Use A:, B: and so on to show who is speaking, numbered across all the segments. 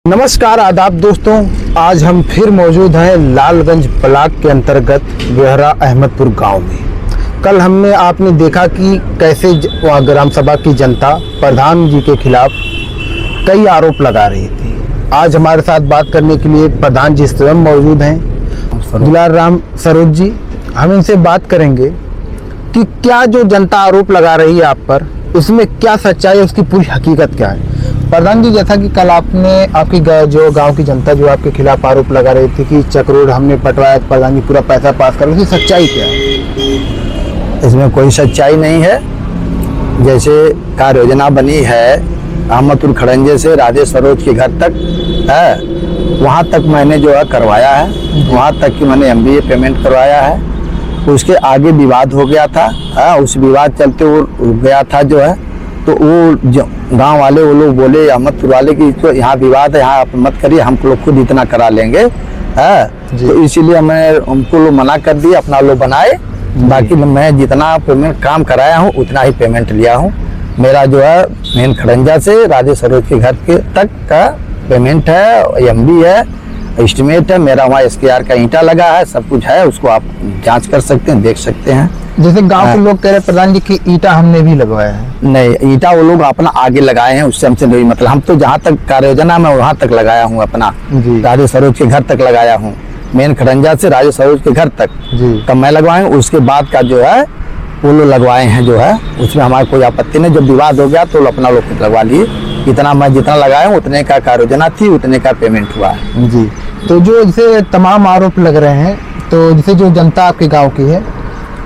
A: नमस्कार आदाब दोस्तों, आज हम फिर मौजूद हैं लालगंज ब्लॉक के अंतर्गत बेहरा अहमदपुर गांव में। कल हमने आपने देखा कि कैसे वहाँ ग्राम सभा की जनता प्रधान जी के खिलाफ कई आरोप लगा रही थी। आज हमारे साथ बात करने के लिए प्रधान जी स्वयं मौजूद हैं, दुलार राम सरोज जी। हम इनसे बात करेंगे कि क्या जो जनता आरोप लगा रही है आप पर, उसमें क्या सच्चाई है, उसकी पूरी हकीकत क्या है। प्रधान जी, जैसा कि कल आपने आपकी जो गांव की जनता जो आपके खिलाफ आरोप लगा रही थी कि चक रोड हमने पटवाया, प्रधान जी पूरा पैसा पास कर, उसकी सच्चाई क्या है?
B: इसमें कोई सच्चाई नहीं है। जैसे कार्य योजना बनी है अहमदपुर खड़ंजे से राधे सरोज के घर तक है, वहाँ तक मैंने जो है करवाया है, वहाँ तक कि मैंने MBA पेमेंट करवाया है। उसके आगे विवाद हो गया था, उस विवाद चलते वो रुक गया था जो है। तो वो गांव वाले वो लोग बोले अहमदपुर वाले कि तो यहाँ विवाद है, यहाँ आप मत करिए, हम लोग खुद इतना करा लेंगे है। तो इसीलिए मैं उनको लोग मना कर दिए, अपना लोग बनाए। बाकी मैं जितना पेमेंट काम कराया हूँ उतना ही पेमेंट लिया हूँ। मेरा जो है मेन खड़ंजा से राधे सरोज के घर के तक का पेमेंट है, MB है, एस्टिमेट है मेरा। वहाँ SKR का ईंटा लगा है, सब कुछ है, उसको आप जांच कर सकते हैं, देख सकते हैं।
A: जैसे गांव के लोग कह रहे प्रधान जी कि ईंटा हमने भी लगवाया है।
B: नहीं, ईंटा वो लोग अपना आगे लगाए हैं, उससे हमसे नहीं मतलब। हम तो जहाँ तक कार्य योजना में वहाँ तक लगाया हूँ, अपना राधे सरोज के घर तक लगाया हूँ। मेन खड़ंजा से राधे सरोज के घर तक तब मैं लगवाए हूँ। उसके बाद का जो है वो लोग लगवाए हैं जो है, उसमें हमारा कोई आपत्ति नहीं। जब विवाद हो गया तो अपना लोग खुद लगवा लिए। इतना मैं जितना लगाया हूँ उतने का कार्य योजना थी, उतने का पेमेंट हुआ है
A: जी। तो जो जैसे तमाम आरोप लग रहे हैं, तो जैसे जो जनता आपके गांव की है,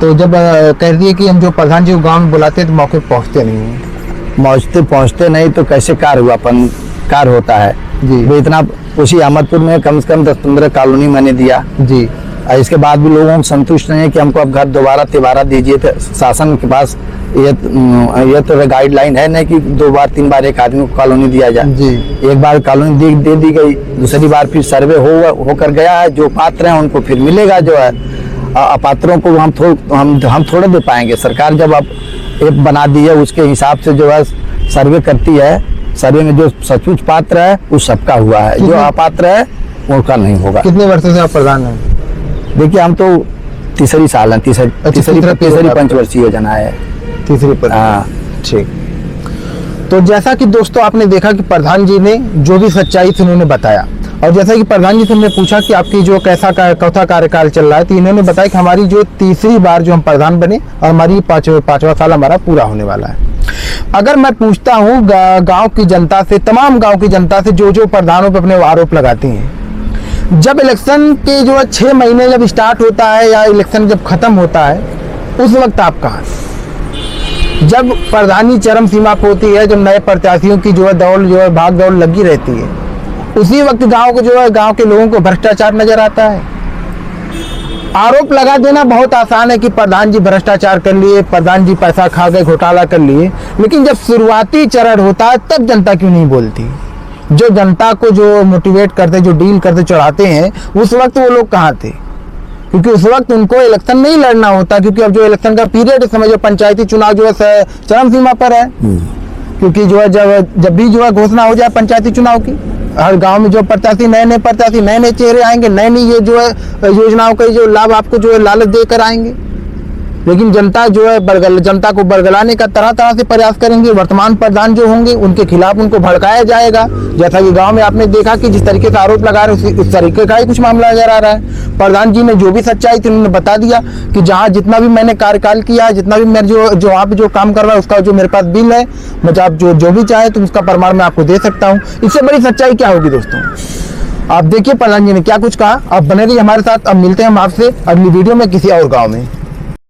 A: तो जब कह दिए कि हम जो प्रधान जी को गांव में बुलाते हैं तो मौके पर पहुंचते नहीं हैं।
B: पहुंचते नहीं तो कैसे कार्य हुआ, अपन कार्य होता है जी। इतना उसी अहमदपुर में कम से कम 10-15 कॉलोनी मैंने दिया जी। इसके बाद भी लोगों को संतुष्ट नहीं है कि हमको अब घर दोबारा तिबारा दीजिए। तो शासन के पास ये तो गाइडलाइन है नहीं कि 2 बार 3 बार एक आदमी को कॉलोनी दिया जाए जी। एक बार कॉलोनी दे दी गई, दूसरी बार फिर सर्वे होकर गया है। जो पात्र हैं उनको फिर मिलेगा जो है, अपात्रों को हम थोड़ा दे पाएंगे। सरकार जब अब एक बना दी है उसके हिसाब से जो है सर्वे करती है। सर्वे में जो सचमुच पात्र है वो सबका हुआ है, जो अपात्र है उनका नहीं होगा।
A: कितने वर्षों से आप प्रधान हैं?
B: देखिए हम तो तीसरी साल है, तीसरी पंचवर्षीय योजना है,
A: तीसरी पर। हाँ ठीक। तो जैसा कि दोस्तों आपने देखा कि प्रधान जी ने जो भी सच्चाई थी उन्होंने बताया, और जैसा कि प्रधान जी से हमने पूछा कि आपकी जो चौथा कार्यकाल चल रहा है, तो इन्होंने बताया कि हमारी जो तीसरी बार जो हम प्रधान बने और हमारी पांचवा साल हमारा पूरा होने वाला है। अगर मैं पूछता हूँ गांव की जनता से, तमाम गांव की जनता से, जो प्रधानों पर अपने आरोप लगाते हैं, जब इलेक्शन के जो 6 महीने जब स्टार्ट होता है या इलेक्शन जब खत्म होता है, उस वक्त आप कहाँ? जब प्रधानी चरम सीमा पर होती है, जब नए प्रत्याशियों की जो है दौड़ जो है भाग दौड़ लगी रहती है, उसी वक्त गांव को जो है गांव के लोगों को भ्रष्टाचार नजर आता है। आरोप लगा देना बहुत आसान है कि प्रधान जी भ्रष्टाचार कर लिए, प्रधान जी पैसा खा गए, घोटाला कर लिए, लेकिन जब शुरुआती चरण होता है तब जनता क्यों नहीं बोलती? जो जनता को जो मोटिवेट करते, जो डील करते, चढ़ाते हैं, उस वक्त वो लोग कहाँ थे? क्योंकि उस वक्त उनको इलेक्शन नहीं लड़ना होता, क्योंकि अब जो इलेक्शन का पीरियड समझो, पंचायती चुनाव जो है चरम सीमा पर है। क्योंकि जो है जब भी जो है घोषणा हो जाए पंचायती चुनाव की, हर गांव में जो प्रत्याशी नए प्रत्याशी नए चेहरे आएंगे, नई ये जो है योजनाओं का जो लाभ आपको जो है लालच देकर आएंगे। लेकिन जनता जो है जनता को बरगलाने का तरह तरह से प्रयास करेंगे। वर्तमान प्रधान जो होंगे उनके खिलाफ उनको भड़काया जाएगा। जैसा कि गांव में आपने देखा कि जिस तरीके से आरोप लगा रहे हैं उस तरीके का ही कुछ मामला नजर आ रहा है। प्रधान जी ने जो भी सच्चाई थी उन्होंने बता दिया कि जहाँ जितना भी मैंने कार्यकाल किया है, जितना भी मेरे जो आप जो काम कर रहा है, उसका जो मेरे पास बिल है, मुझे आप जो भी चाहे तो उसका प्रमाण मैं आपको दे सकता हूँ। इससे बड़ी सच्चाई क्या होगी दोस्तों? आप देखिए प्रधान जी ने क्या कुछ कहा। आप बने रहिए हमारे साथ। अब मिलते हैं हम आपसे अगली वीडियो में किसी और गाँव में।